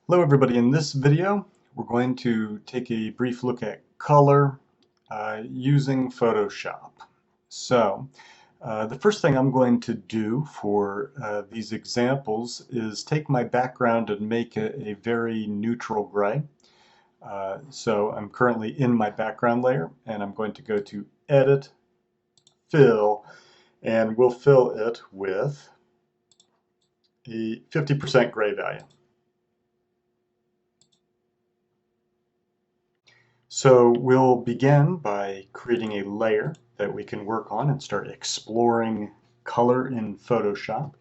Hello everybody, in this video we're going to take a brief look at color using Photoshop. So the first thing I'm going to do for these examples is take my background and make it a very neutral gray. So I'm currently in my background layer and I'm going to go to Edit, Fill, and we'll fill it with a 50% gray value. So we'll begin by creating a layer that we can work on and start exploring color in Photoshop.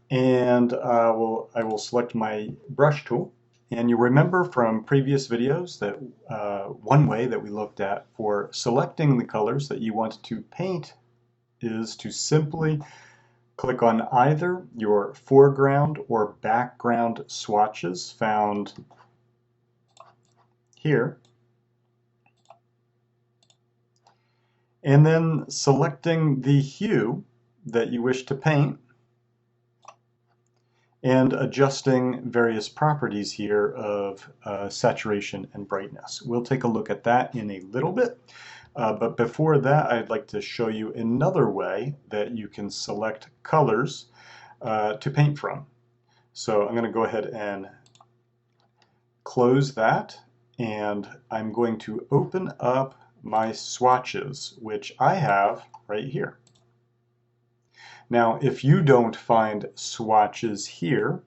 And I will select my brush tool. And you remember from previous videos that one way that we looked at for selecting the colors that you want to paint is to simply click on either your foreground or background swatches found here, and then selecting the hue that you wish to paint and adjusting various properties here of saturation and brightness. We'll take a look at that in a little bit, but before that I'd like to show you another way that you can select colors to paint from. So I'm going to go ahead and close that, and I'm going to open up my swatches, which I have right here. Now, if you don't find swatches here,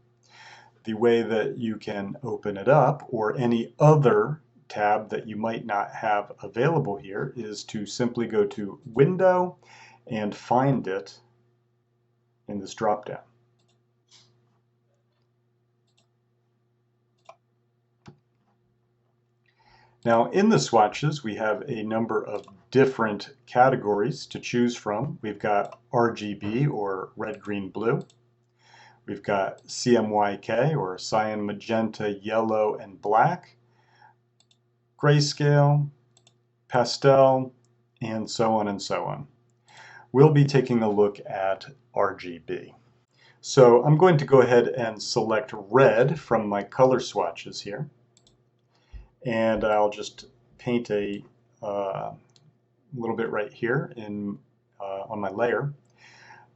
the way that you can open it up, or any other tab that you might not have available here, is to simply go to Window and find it in this drop-down. Now in the swatches we have a number of different categories to choose from. We've got RGB, or red, green, blue. We've got CMYK, or cyan, magenta, yellow, and black. Grayscale, pastel, and so on and so on. We'll be taking a look at RGB. So I'm going to go ahead and select red from my color swatches here. And I'll just paint a little bit right here on my layer.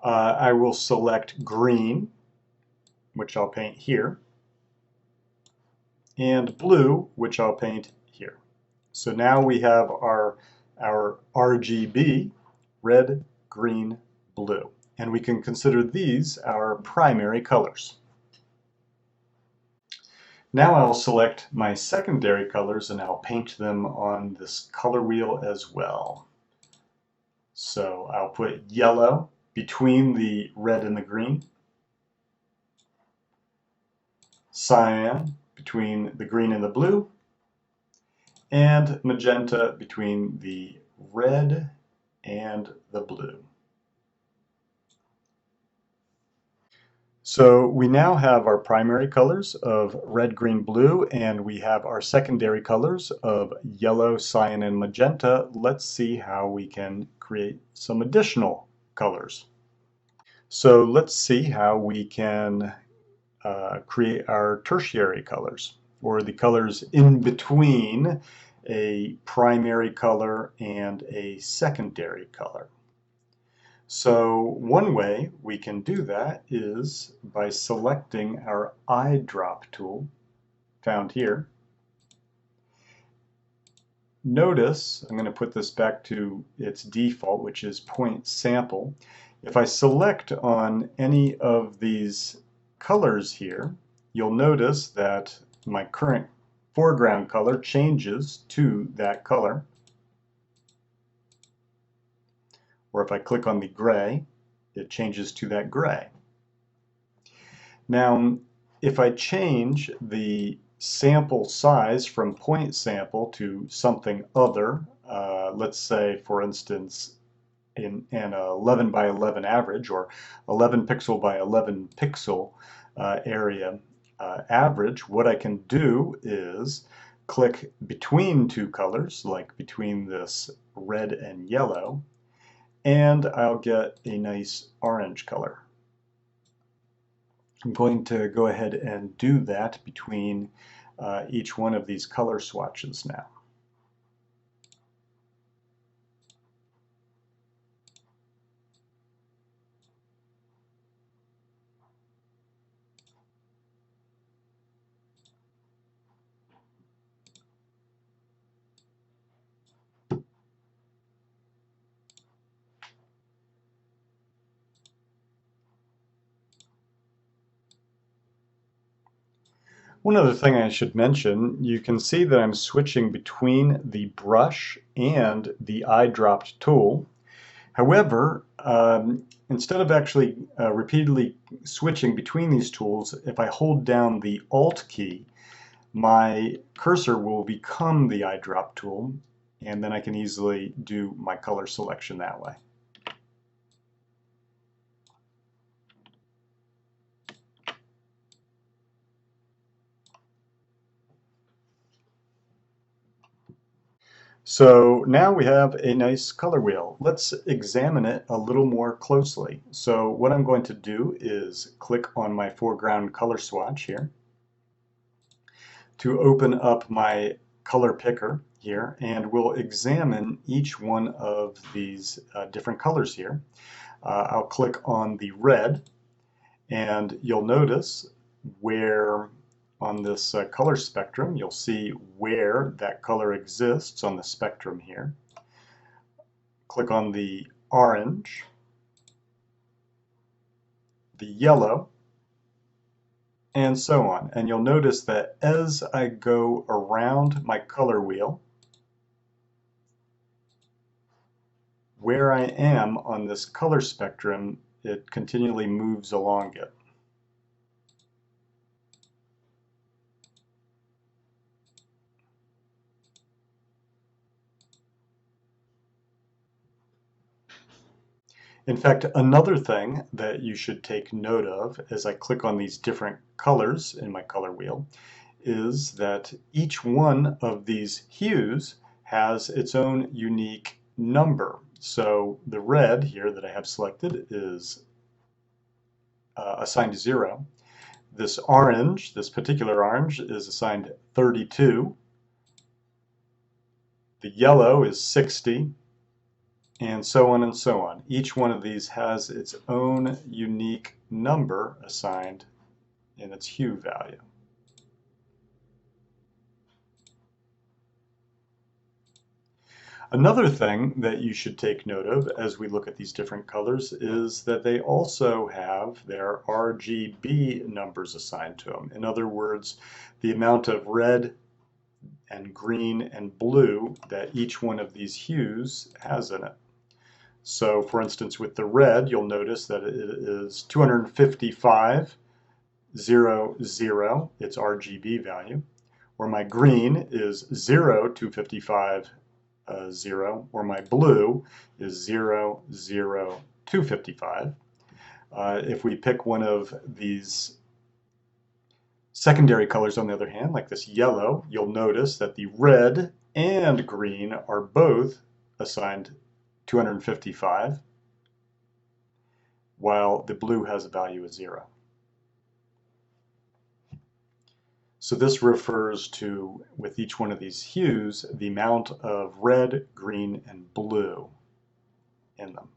I will select green, which I'll paint here, and blue, which I'll paint here. So now we have our RGB, red, green, blue, and we can consider these our primary colors. Now I'll select my secondary colors and I'll paint them on this color wheel as well. So I'll put yellow between the red and the green, cyan between the green and the blue, and magenta between the red and the blue. So we now have our primary colors of red, green, blue, and we have our secondary colors of yellow, cyan, and magenta. Let's see how we can create some additional colors. So let's see how we can create our tertiary colors, or the colors in between a primary color and a secondary color. So one way we can do that is by selecting our eyedrop tool found here. Notice, I'm going to put this back to its default, which is point sample. If I select on any of these colors here, you'll notice that my current foreground color changes to that color. Or if I click on the gray, it changes to that gray. Now, if I change the sample size from point sample to something other, let's say, for instance, in an 11 by 11 average, or 11 pixel by 11 pixel area average, what I can do is click between two colors, like between this red and yellow, and I'll get a nice orange color. I'm going to go ahead and do that between each one of these color swatches now. One other thing I should mention, you can see that I'm switching between the brush and the eyedropped tool. However, instead of actually repeatedly switching between these tools, if I hold down the Alt key, my cursor will become the eyedrop tool, and then I can easily do my color selection that way. So now we have a nice color wheel. Let's examine it a little more closely. So what I'm going to do is click on my foreground color swatch here to open up my color picker here, and we'll examine each one of these different colors here. I'll click on the red, and you'll notice where on this color spectrum, you'll see where that color exists on the spectrum here. Click on the orange, the yellow, and so on. And you'll notice that as I go around my color wheel, where I am on this color spectrum, it continually moves along it. In fact, another thing that you should take note of as I click on these different colors in my color wheel is that each one of these hues has its own unique number. So the red here that I have selected is assigned 0. This orange, this particular orange, is assigned 32. The yellow is 60. And so on and so on. Each one of these has its own unique number assigned in its hue value. Another thing that you should take note of as we look at these different colors is that they also have their RGB numbers assigned to them. In other words, the amount of red and green and blue that each one of these hues has in it. So for instance, with the red, you'll notice that it is 255, 0, 0, its RGB value, or my green is 0, 255, 0, or my blue is 0, 0, 255. If we pick one of these secondary colors on the other hand, like this yellow, you'll notice that the red and green are both assigned 255, while the blue has a value of 0. So this refers to, with each one of these hues, the amount of red, green, and blue in them.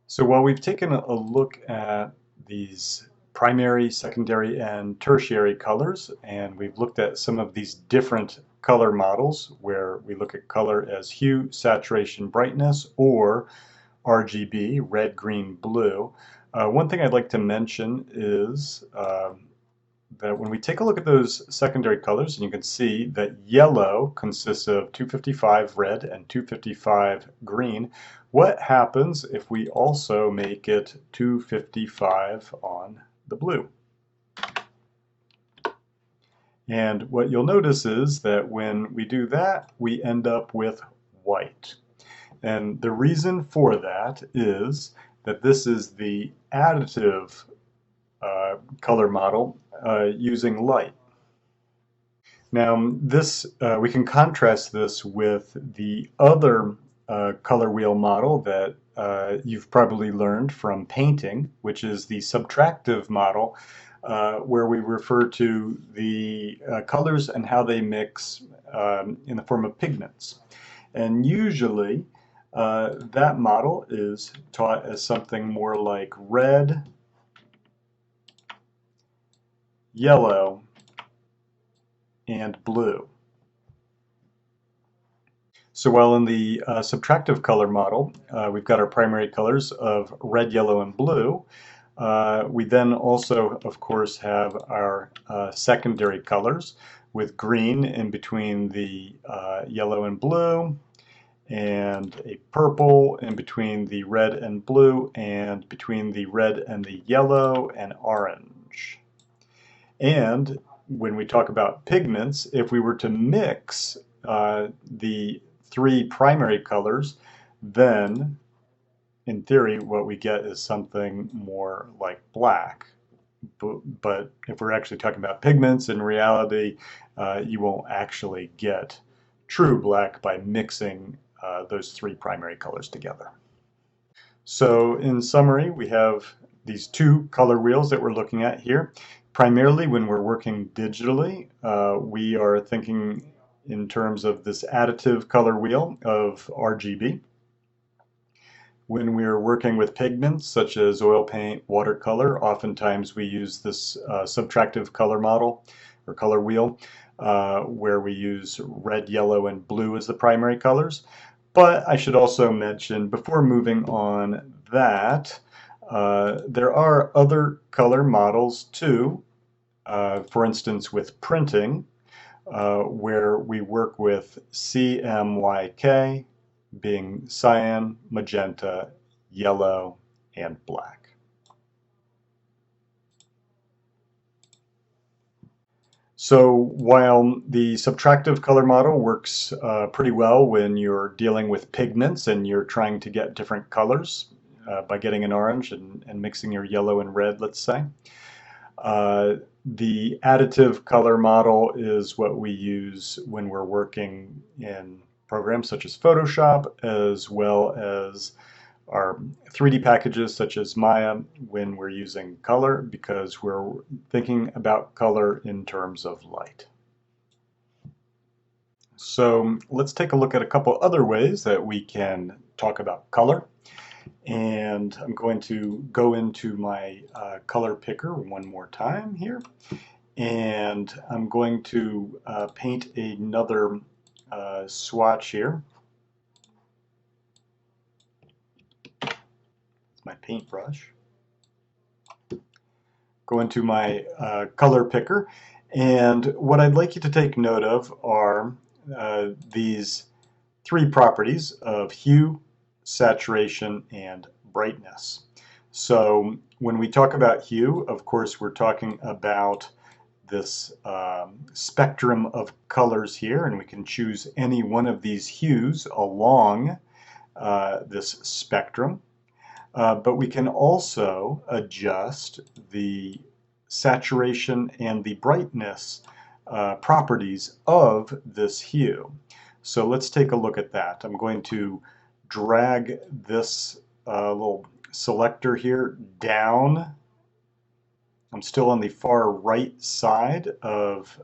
So while we've taken a look at these primary, secondary, and tertiary colors, and we've looked at some of these different color models where we look at color as hue, saturation, brightness, or RGB, red, green, blue. One thing I'd like to mention is that when we take a look at those secondary colors, and you can see that yellow consists of 255 red and 255 green, what happens if we also make it 255 on the blue? And what you'll notice is that when we do that, we end up with white. And the reason for that is that this is the additive color model using light. Now this we can contrast this with the other color wheel model that you've probably learned from painting, which is the subtractive model, where we refer to the colors and how they mix in the form of pigments. And usually that model is taught as something more like red, yellow, and blue. So while in the subtractive color model, we've got our primary colors of red, yellow, and blue, we then also, of course, have our secondary colors with green in between the yellow and blue, and a purple in between the red and blue, and between the red and the yellow and orange. And when we talk about pigments, if we were to mix the three primary colors, then in theory what we get is something more like black. But if we're actually talking about pigments, in reality you won't actually get true black by mixing those three primary colors together. So in summary, we have these two color wheels that we're looking at here. Primarily when we're working digitally, we are thinking in terms of this additive color wheel of RGB. When we're working with pigments such as oil paint, watercolor, oftentimes we use this subtractive color model or color wheel where we use red, yellow, and blue as the primary colors. But I should also mention, before moving on, that there are other color models too, for instance with printing, where we work with CMYK being cyan, magenta, yellow, and black. So while the subtractive color model works pretty well when you're dealing with pigments and you're trying to get different colors by getting an orange and mixing your yellow and red, let's say, the additive color model is what we use when we're working in programs such as Photoshop, as well as our 3D packages such as Maya when we're using color, because we're thinking about color in terms of light. So let's take a look at a couple other ways that we can talk about color. And I'm going to go into my color picker one more time here. And I'm going to paint another swatch here. My paintbrush. Go into my color picker, and what I'd like you to take note of are these three properties of hue, saturation, and brightness. So when we talk about hue, of course we're talking about this spectrum of colors here, and we can choose any one of these hues along this spectrum. But we can also adjust the saturation and the brightness properties of this hue. So let's take a look at that. I'm going to drag this little selector here down. I'm still on the far right side of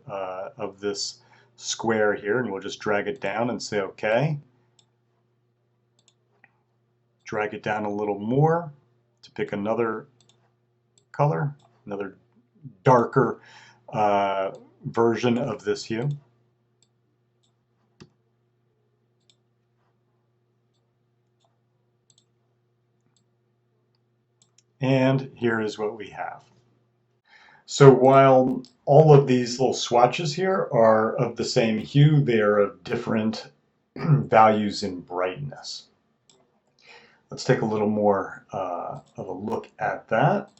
this square here, and we'll just drag it down and say OK. Drag it down a little more to pick another color, another darker version of this hue. And here is what we have. So while all of these little swatches here are of the same hue, they are of different values in brightness. Let's take a little more of a look at that.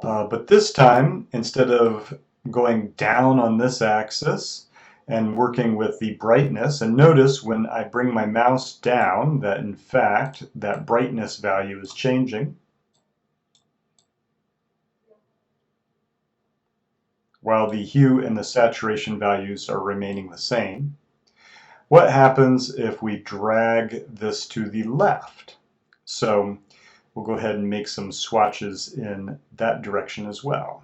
But this time, instead of going down on this axis and working with the brightness, and notice when I bring my mouse down that in fact that brightness value is changing, while the hue and the saturation values are remaining the same. What happens if we drag this to the left? So we'll go ahead and make some swatches in that direction as well.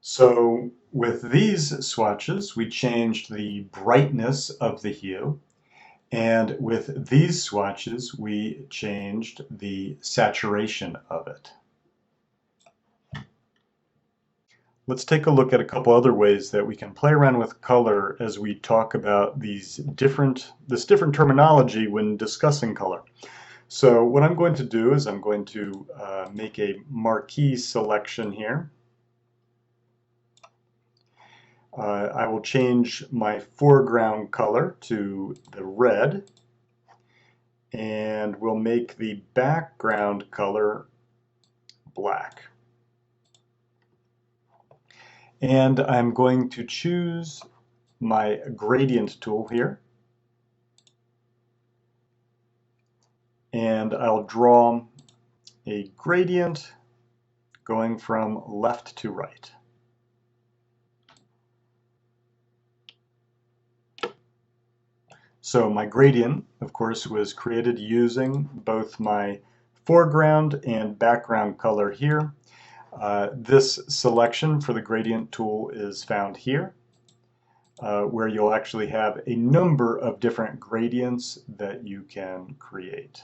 So with these swatches, we changed the brightness of the hue, and with these swatches, we changed the saturation of it. Let's take a look at a couple other ways that we can play around with color as we talk about this different terminology when discussing color. So what I'm going to do is I'm going to make a marquee selection here. I will change my foreground color to the red, and we'll make the background color black. And I'm going to choose my gradient tool here, and I'll draw a gradient going from left to right. So my gradient, of course, was created using both my foreground and background color here. This selection for the gradient tool is found here, where you'll actually have a number of different gradients that you can create.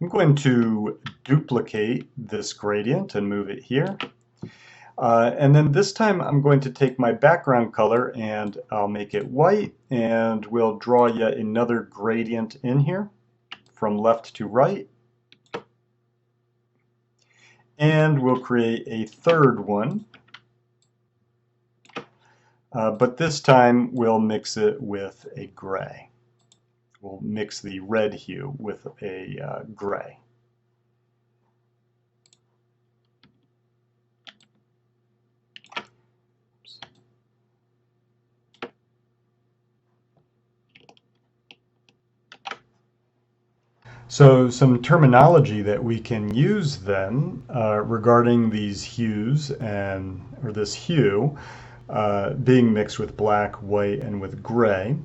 I'm going to duplicate this gradient and move it here. And then this time I'm going to take my background color and I'll make it white, and we'll draw yet another gradient in here from left to right. And we'll create a third one, but this time we'll mix it with a gray. We'll mix the red hue with a gray. So some terminology that we can use then regarding these hues or this hue being mixed with black, white, and with gray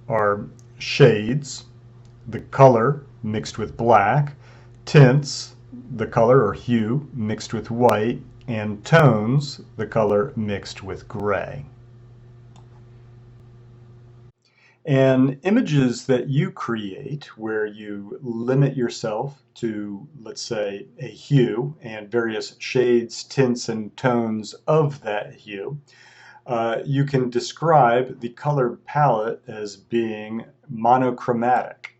are shades, the color mixed with black, tints, the color or hue mixed with white, and tones, the color mixed with gray. And images that you create where you limit yourself to, let's say, a hue and various shades, tints, and tones of that hue, you can describe the color palette as being monochromatic.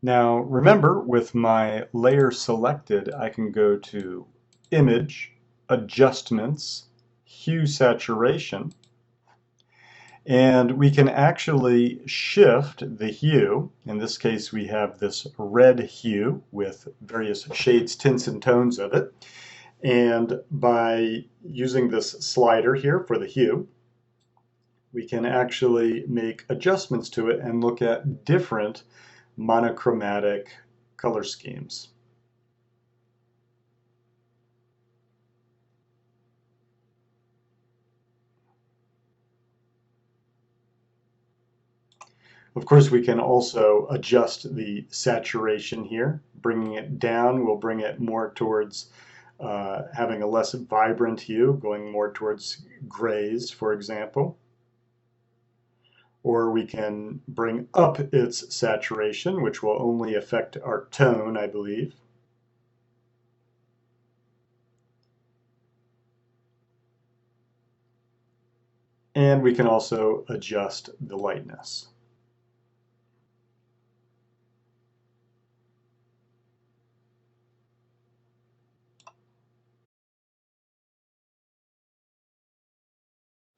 Now remember, with my layer selected, I can go to Image, Adjustments, Hue Saturation, and we can actually shift the hue. In this case, we have this red hue with various shades, tints, and tones of it. And by using this slider here for the hue, we can actually make adjustments to it and look at different monochromatic color schemes. Of course, we can also adjust the saturation here. Bringing it down will bring it more towards having a less vibrant hue, going more towards grays, for example. Or we can bring up its saturation, which will only affect our tone, I believe. And we can also adjust the lightness.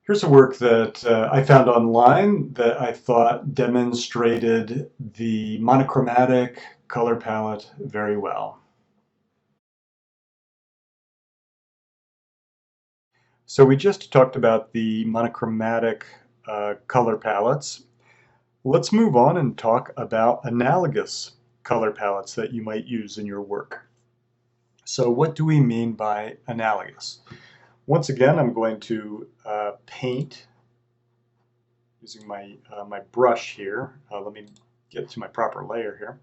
Here's a work that I found online that I thought demonstrated the monochromatic color palette very well. So we just talked about the monochromatic color palettes. Let's move on and talk about analogous color palettes that you might use in your work. So what do we mean by analogous? Once again, I'm going to paint using my brush here. Let me get to my proper layer here.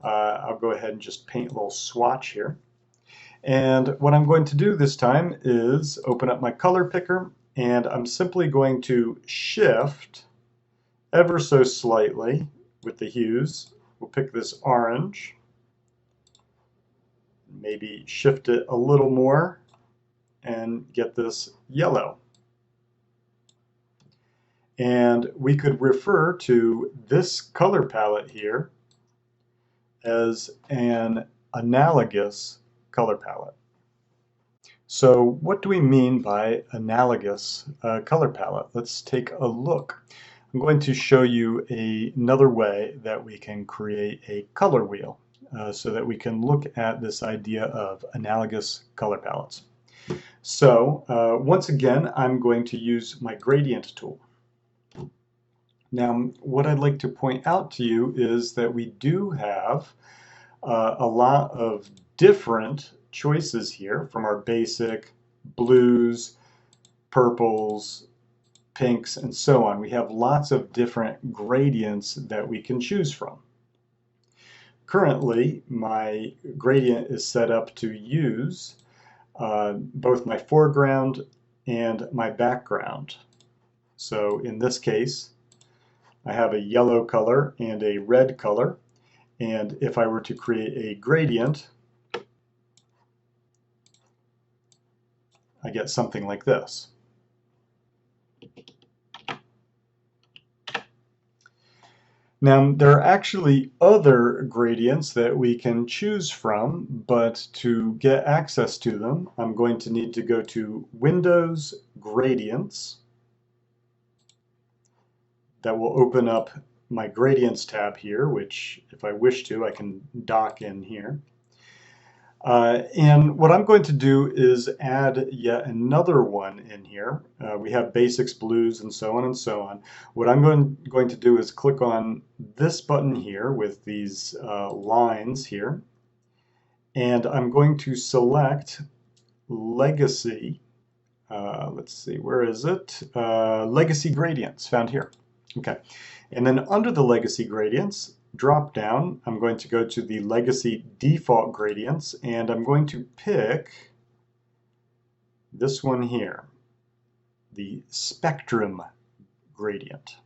I'll go ahead and just paint a little swatch here. And what I'm going to do this time is open up my color picker, and I'm simply going to shift ever so slightly with the hues. We'll pick this orange, maybe shift it a little more and get this yellow. And we could refer to this color palette here as an analogous color palette. So what do we mean by analogous color palette? Let's take a look. I'm going to show you another way that we can create a color wheel so that we can look at this idea of analogous color palettes. So once again, I'm going to use my gradient tool. Now, what I'd like to point out to you is that we do have a lot of different choices here from our basic blues, purples, pinks, and so on. We have lots of different gradients that we can choose from. Currently, my gradient is set up to use both my foreground and my background. So in this case, I have a yellow color and a red color. And if I were to create a gradient, I get something like this. Now, there are actually other gradients that we can choose from, but to get access to them, I'm going to need to go to Windows, Gradients. That will open up my Gradients tab here, which if I wish to, I can dock in here. And what I'm going to do is add yet another one in here. We have basics, blues, and so on and so on. What I'm going to do is click on this button here with these lines here. And I'm going to select Legacy. Let's see, where is it? Legacy Gradients, found here. Okay. And then under the Legacy Gradients, drop down, I'm going to go to the Legacy Default Gradients, and I'm going to pick this one here, the Spectrum Gradient.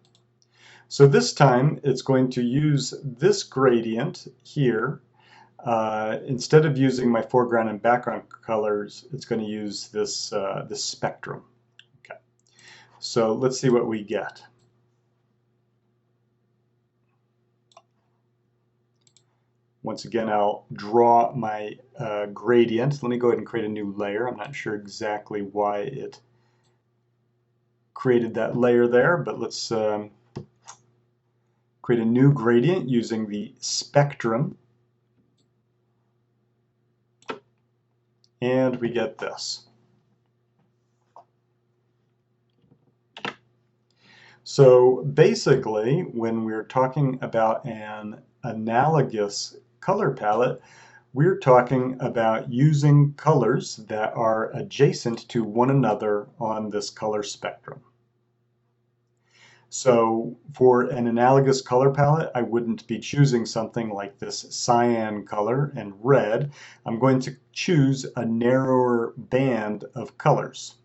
So this time it's going to use this gradient here. Instead of using my foreground and background colors, it's going to use this, this spectrum. Okay. So let's see what we get. Once again, I'll draw my gradient. Let me go ahead and create a new layer. I'm not sure exactly why it created that layer there, but let's create a new gradient using the spectrum. And we get this. So basically, when we're talking about an analogous color palette, we're talking about using colors that are adjacent to one another on this color spectrum. So for an analogous color palette, I wouldn't be choosing something like this cyan color and red. I'm going to choose a narrower band of colors.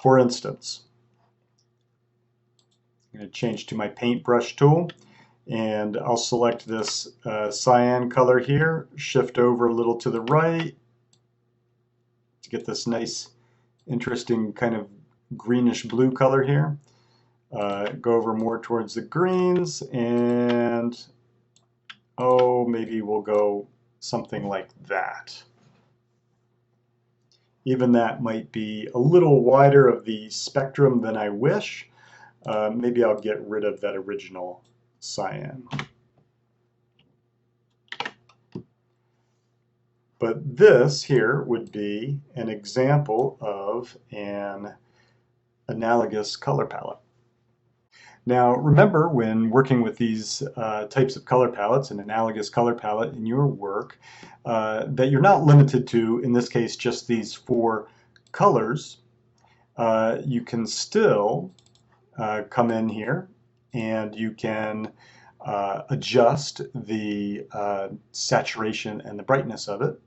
For instance, I'm going to change to my paintbrush tool, and I'll select this cyan color here, shift over a little to the right to get this nice, interesting kind of greenish blue color here. Go over more towards the greens, and oh, maybe we'll go something like that. Even that might be a little wider of the spectrum than I wish. Maybe I'll get rid of that original cyan. But this here would be an example of an analogous color palette. Now remember, when working with these types of color palettes, an analogous color palette in your work, that you're not limited to, in this case, just these 4 colors. You can still come in here and you can adjust the saturation and the brightness of it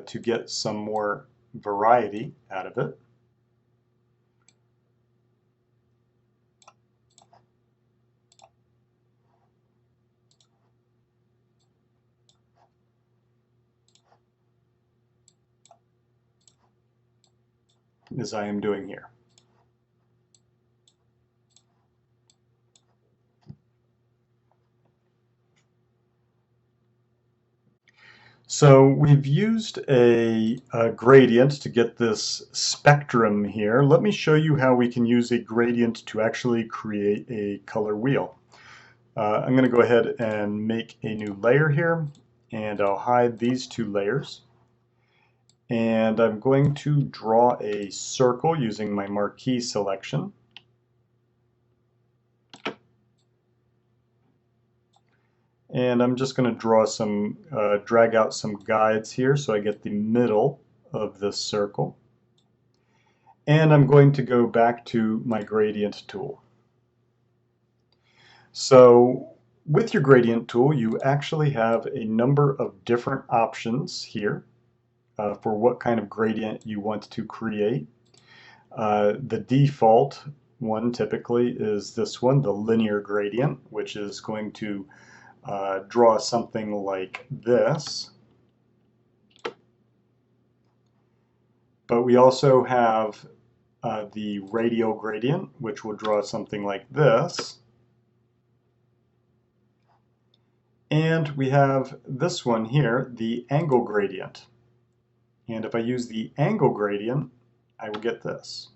to get some more variety out of it. As I am doing here. So we've used a gradient to get this spectrum here. Let me show you how we can use a gradient to actually create a color wheel. I'm going to go ahead and make a new layer here, and I'll hide these 2 layers. And I'm going to draw a circle using my marquee selection. And I'm just going to draw some, drag out some guides here so I get the middle of this circle. And I'm going to go back to my gradient tool. So with your gradient tool, you actually have a number of different options here for what kind of gradient you want to create. The default one typically is this one, the linear gradient, which is going to draw something like this. But we also have the radial gradient, which will draw something like this. And we have this one here, the angle gradient. And if I use the angle gradient, I will get this.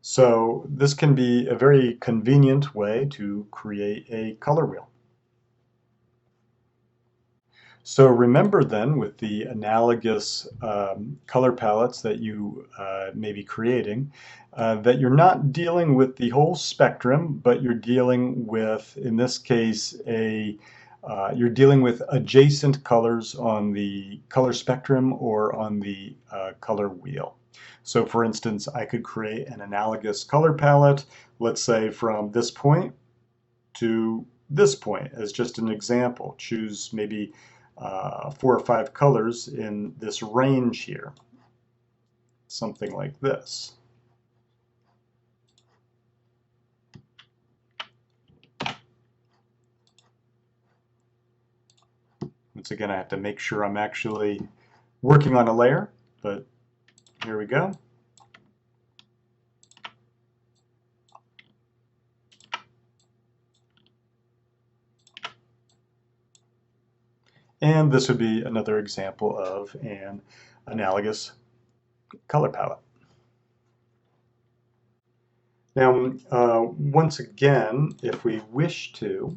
So this can be a very convenient way to create a color wheel. So remember then, with the analogous color palettes that you may be creating, that you're not dealing with the whole spectrum, but you're dealing with, in this case, you're dealing with adjacent colors on the color spectrum or on the color wheel. So for instance, I could create an analogous color palette, let's say from this point to this point as just an example. Choose maybe 4 or 5 colors in this range here. Something like this. Once again, I have to make sure I'm actually working on a layer, but here we go. And this would be another example of an analogous color palette. Now, once again, if we wish to,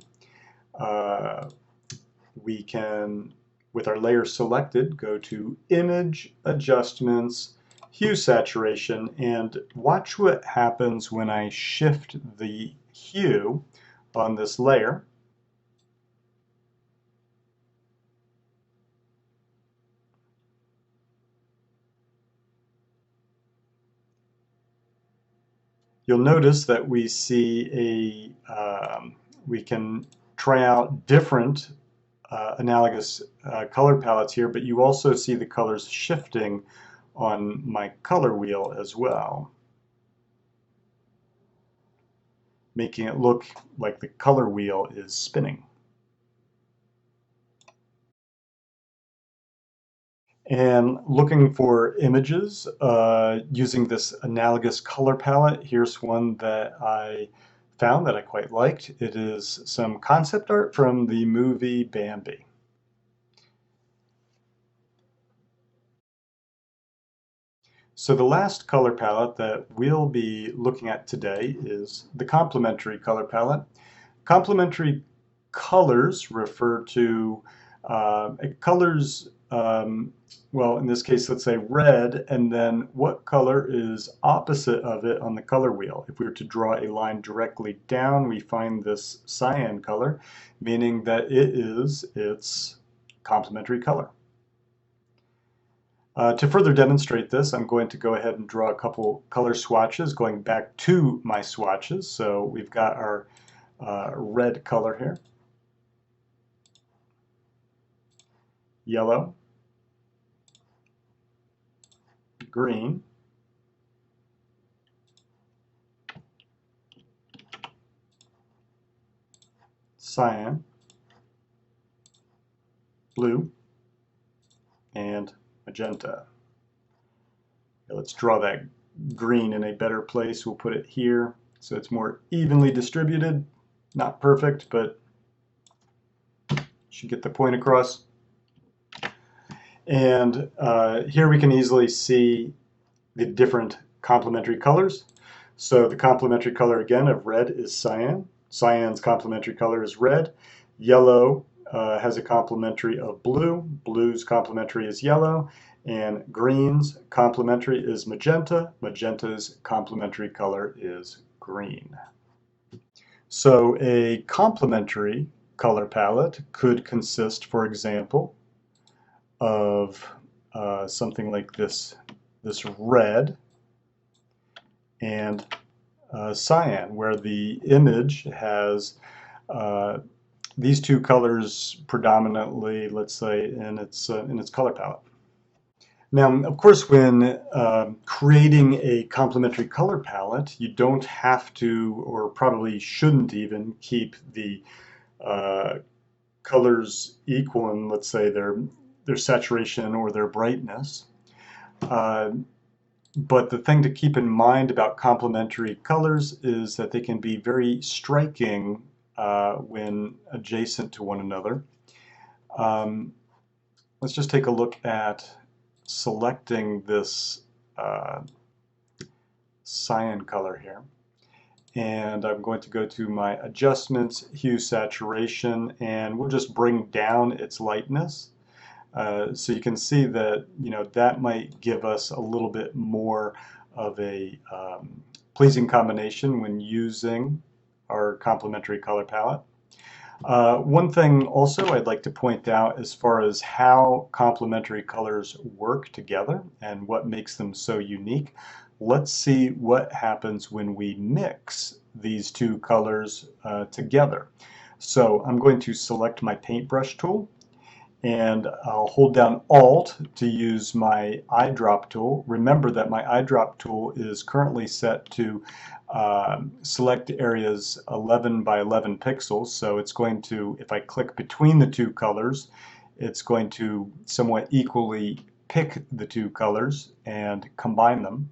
we can, with our layer selected, go to Image, Adjustments, Hue Saturation, and watch what happens when I shift the hue on this layer. You'll notice that we see we can try out different analogous color palettes here, but you also see the colors shifting on my color wheel as well, making it look like the color wheel is spinning. And looking for images using this analogous color palette, here's one that I found that I quite liked. It is some concept art from the movie Bambi. So the last color palette that we'll be looking at today is the complementary color palette. Complementary colors refer to colors, well, in this case, let's say red, and then what color is opposite of it on the color wheel. If we were to draw a line directly down, we find this cyan color, meaning that it is its complementary color. To further demonstrate this, I'm going to go ahead and draw a couple color swatches going back to my swatches. So we've got our red color here, yellow, green, cyan, blue, and magenta. Okay, let's draw that green in a better place. We'll put it here so it's more evenly distributed. Not perfect, but should get the point across. And here we can easily see the different complementary colors. So the complementary color again of red is cyan. Cyan's complementary color is red. Yellow has a complementary of blue. Blue's complementary is yellow. And green's complementary is magenta. Magenta's complementary color is green. So a complementary color palette could consist, for example, of something like this red and cyan, where the image has these two colors predominantly, let's say, in its color palette. Now, of course, when creating a complementary color palette, you don't have to, or probably shouldn't even, keep the colors equal in, let's say, their saturation or their brightness. But the thing to keep in mind about complementary colors is that they can be very striking when adjacent to one another. Let's just take a look at selecting this cyan color here. And I'm going to go to my adjustments, hue, saturation, and we'll just bring down its lightness. So you can see that, that might give us a little bit more of a pleasing combination when using our complementary color palette. One thing also I'd like to point out as far as how complementary colors work together and what makes them so unique, let's see what happens when we mix these two colors together. So I'm going to select my paintbrush tool, and I'll hold down Alt to use my eyedrop tool. Remember that my eyedrop tool is currently set to select areas 11 by 11 pixels, so it's going to, if I click between the two colors, it's going to somewhat equally pick the two colors and combine them.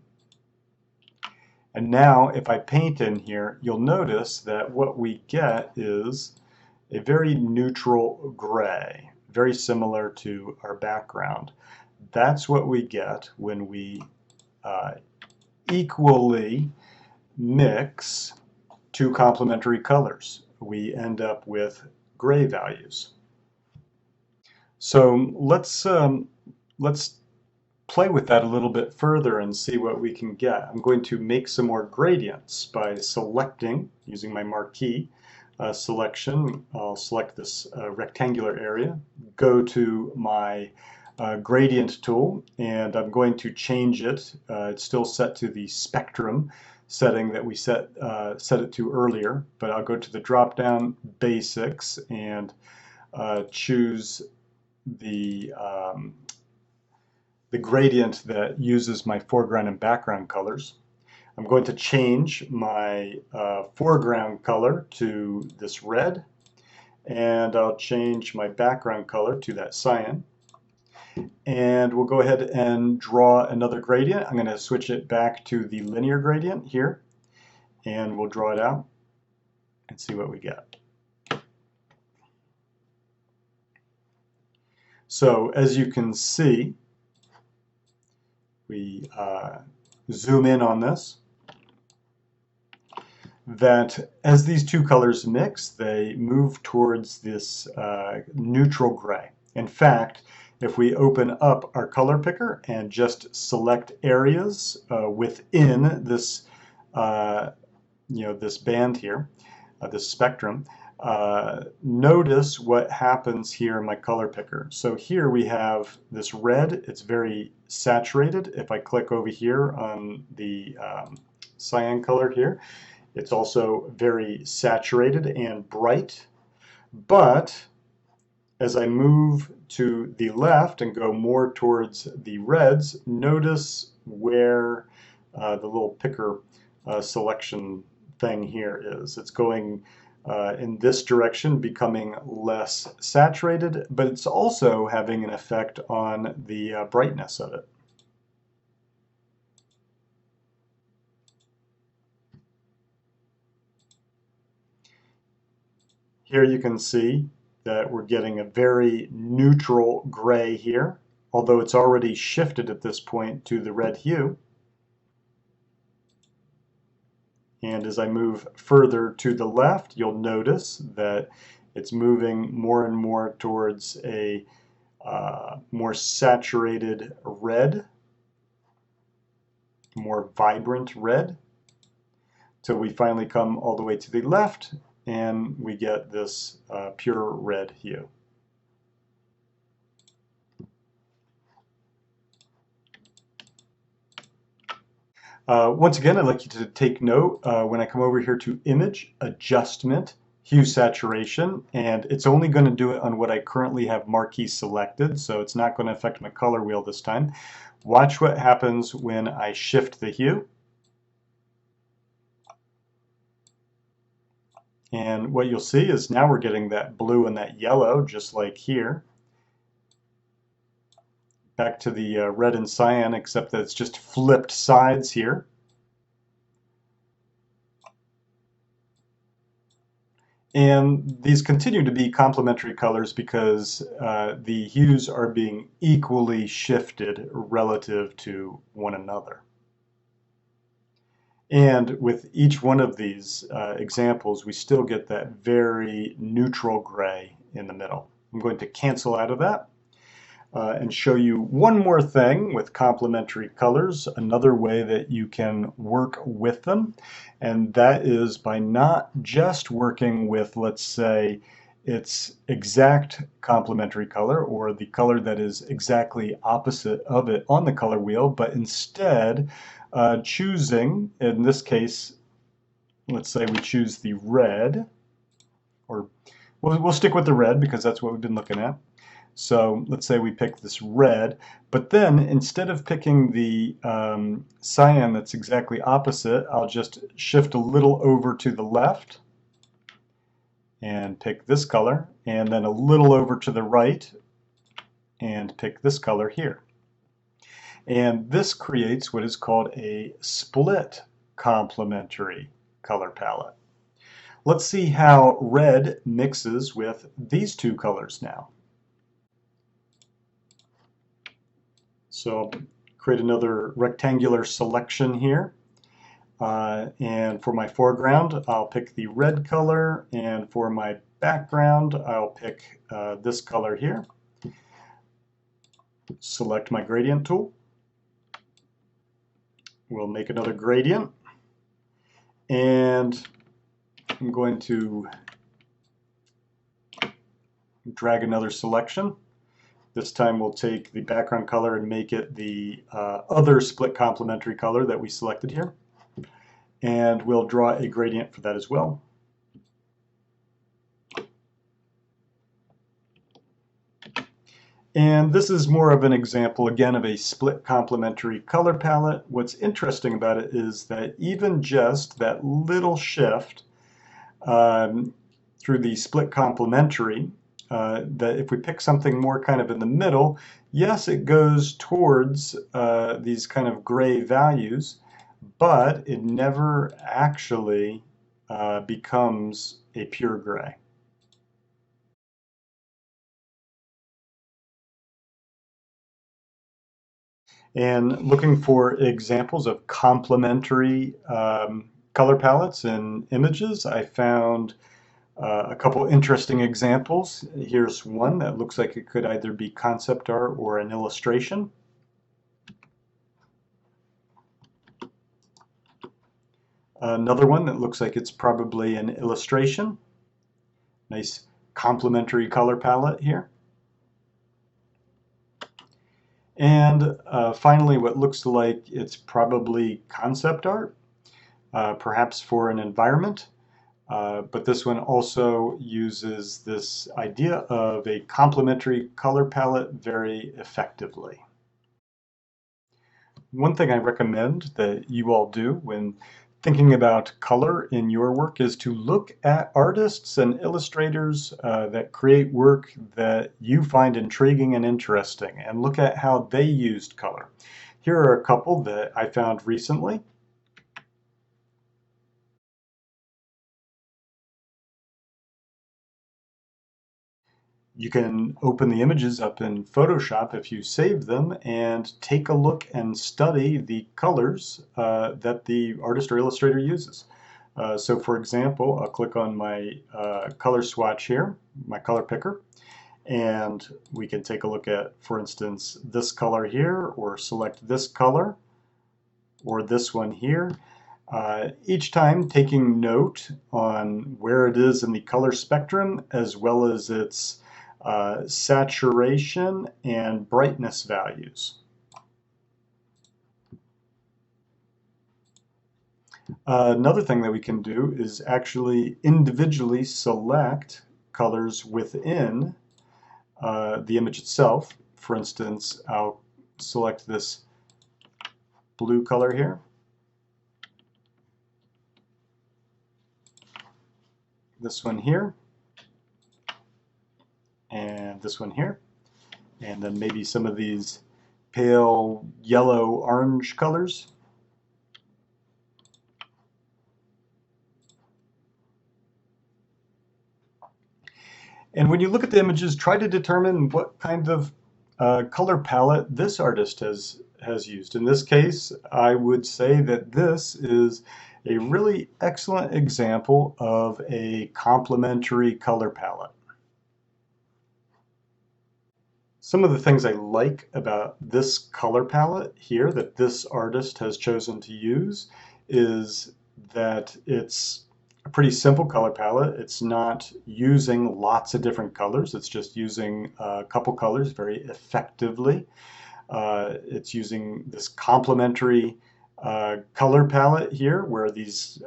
And now if I paint in here, you'll notice that what we get is a very neutral gray, very similar to our background. That's what we get when we equally mix two complementary colors. We end up with gray values. So let's play with that a little bit further and see what we can get. I'm going to make some more gradients by selecting, using my marquee selection. I'll select this rectangular area, go to my gradient tool, and I'm going to change it. It's still set to the spectrum setting that we set it to earlier, but I'll go to the drop down basics and choose the gradient that uses my foreground and background colors. I'm going to change my foreground color to this red, and I'll change my background color to that cyan. And we'll go ahead and draw another gradient. I'm going to switch it back to the linear gradient here, and we'll draw it out and see what we get. So as you can see, we zoom in on this, that as these two colors mix, they move towards this neutral gray. In fact, if we open up our color picker and just select areas within this, this band here, this spectrum, notice what happens here in my color picker. So here we have this red, it's very saturated. If I click over here on the cyan color here, it's also very saturated and bright. But as I move to the left and go more towards the reds, notice where the little picker selection thing here is. It's going in this direction, becoming less saturated, but it's also having an effect on the brightness of it. Here you can see that we're getting a very neutral gray here, although it's already shifted at this point to the red hue. And as I move further to the left, you'll notice that it's moving more and more towards a more saturated red, more vibrant red, till we finally come all the way to the left and we get this pure red hue. Once again, I'd like you to take note when I come over here to Image, Adjustment, Hue Saturation, and it's only going to do it on what I currently have marquee selected, so it's not going to affect my color wheel this time. Watch what happens when I shift the hue. And what you'll see is now we're getting that blue and that yellow, just like here. Back to the red and cyan, except that it's just flipped sides here. And these continue to be complementary colors because the hues are being equally shifted relative to one another. And with each one of these examples, we still get that very neutral gray in the middle. I'm going to cancel out of that and show you one more thing with complementary colors, another way that you can work with them, and that is by not just working with, let's say, its exact complementary color or the color that is exactly opposite of it on the color wheel, but instead choosing, in this case, let's say we choose the red, or we'll stick with the red because that's what we've been looking at. So let's say we pick this red, but then instead of picking the cyan that's exactly opposite, I'll just shift a little over to the left and pick this color, and then a little over to the right and pick this color here. And this creates what is called a split complementary color palette. Let's see how red mixes with these two colors now. So I'll create another rectangular selection here. And for my foreground, I'll pick the red color, and for my background, I'll pick this color here. Select my gradient tool. We'll make another gradient, and I'm going to drag another selection. This time we'll take the background color and make it the other split complementary color that we selected here. And we'll draw a gradient for that as well. And this is more of an example, again, of a split complementary color palette. What's interesting about it is that even just that little shift through the split complementary, that if we pick something more kind of in the middle, yes, it goes towards these kind of gray values, but it never actually becomes a pure gray. And looking for examples of complementary color palettes in images, I found a couple interesting examples. Here's one that looks like it could either be concept art or an illustration. Another one that looks like it's probably an illustration. Nice complementary color palette here. And finally, what looks like it's probably concept art, perhaps for an environment. But this one also uses this idea of a complementary color palette very effectively. One thing I recommend that you all do when thinking about color in your work is to look at artists and illustrators that create work that you find intriguing and interesting, and look at how they used color. Here are a couple that I found recently. You can open the images up in Photoshop if you save them and take a look and study the colors that the artist or illustrator uses. So for example, I'll click on my color swatch here, my color picker, and we can take a look at, for instance, this color here, or select this color, or this one here. Each time taking note on where it is in the color spectrum, as well as its saturation and brightness values. Another thing that we can do is actually individually select colors within the image itself. For instance, I'll select this blue color here, this one here, and this one here, and then maybe some of these pale yellow orange colors. And when you look at the images, try to determine what kind of color palette this artist has used. In this case, I would say that this is a really excellent example of a complementary color palette. Some of the things I like about this color palette here that this artist has chosen to use is that it's a pretty simple color palette. It's not using lots of different colors. It's just using a couple colors very effectively. It's using this complementary color palette here, where these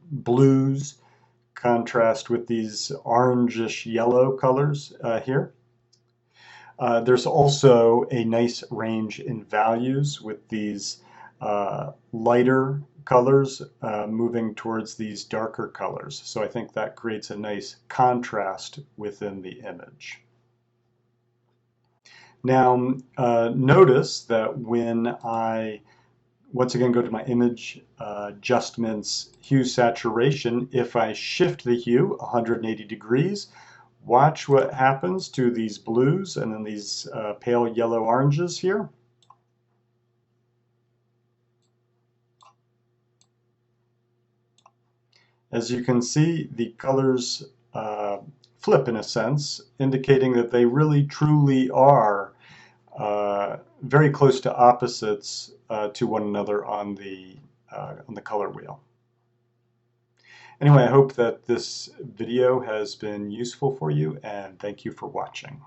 blues contrast with these orangish yellow colors here. There's also a nice range in values with these lighter colors moving towards these darker colors. So I think that creates a nice contrast within the image. Now, notice that when I once again go to my image adjustments, hue saturation, if I shift the hue 180 degrees, watch what happens to these blues and then these pale yellow oranges here. As you can see, the colors flip in a sense, indicating that they really truly are very close to opposites to one another on the color wheel. Anyway, I hope that this video has been useful for you, and thank you for watching.